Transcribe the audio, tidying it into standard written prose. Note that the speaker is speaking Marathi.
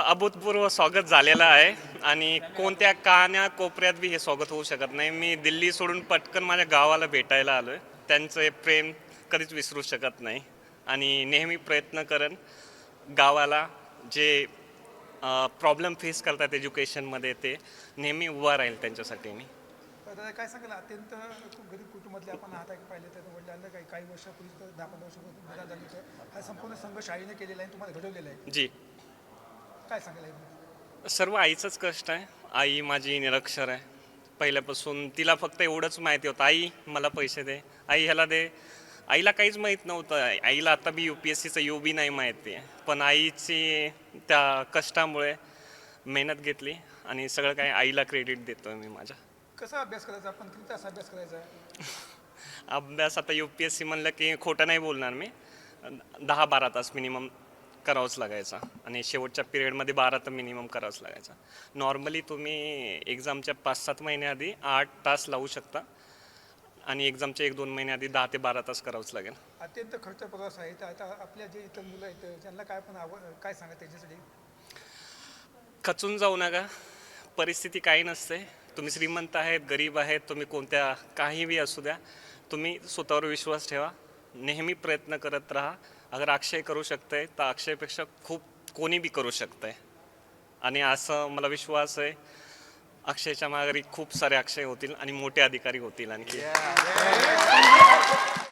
अभूतपूर्व स्वागत झालेलं आहे आणि कोणत्या कोपऱ्यात बी हे स्वागत होऊ शकत नाही. मी दिल्ली सोडून पटकन माझ्या गावाला भेटायला आलो आहे. त्यांचं हे प्रेम कधीच विसरू शकत नाही आणि नेहमी प्रयत्न करेन गावाला जे प्रॉब्लेम फेस करतात एज्युकेशनमध्ये ते नेहमी उभा राहील त्यांच्यासाठी मी. दादा काय सांगाल, अत्यंत खूप गरीब कुटुंबातले आपण आहात की पाहिलं तर वडिलांना काही वर्षापूर्वी तर 10-15 वर्षापूर्वी निधन झालं होतं. हा संपूर्ण संघर्ष आईने केलेला आहे, तुम्हाला घडवलेला आहे. जी, काय सांगाल याबद्दल? सर्व आईचंच कष्ट आहे. आई माझी निरक्षर आहे पहिल्यापासून. तिला फक्त एवढंच माहिती होतं, आई मला पैसे दे, आई ह्याला दे. आईला काहीच माहीत नव्हतं. आईला आता बी UPSCचं यू बी नाही माहिती आहे. पण आईची त्या कष्टामुळे मेहनत घेतली आणि सगळं काही आईला क्रेडिट देतो मी माझ्या. कसा अभ्यास करायचा, आपण किती तास अभ्यास करायचा आहे? अभ्यास आता UPSC म्हणलं की खोटं नाही बोलणार मी. 10-12 तास मिनिमम करावंच लागायचा आणि शेवटच्या पिरियडमध्ये 12 तर मिनिमम करावंच लागायचा. नॉर्मली तुम्ही एक्झामच्या 5-7 महिन्याआधी 8 तास लावू शकता आणि एक्झामच्या 1-2 महिन्याआधी 10 ते 12 तास करावंच लागेल. अत्यंत खर्च प्रवास आहे. तर आता आपल्या जे इतर मुलं आहेत त्यांना काय पण काय सांगा त्याच्यासाठी? खचून जाऊ नका. परिस्थिती काही नसते. तुम्ही श्रीमंत आहेत, गरीब आहेत, तुम्ही कोणत्या काहीही असू द्या, तुम्ही स्वतःवर विश्वास ठेवा. नेहमी प्रयत्न करत राहा. अगर अक्षय करू शकतंय तर अक्षयपेक्षा खूप कोणी बी करू शकतंय आणि असं मला विश्वास आहे. अक्षयच्या माघारी खूप सारे अक्षय होतील आणि मोठे अधिकारी होतील आणखी.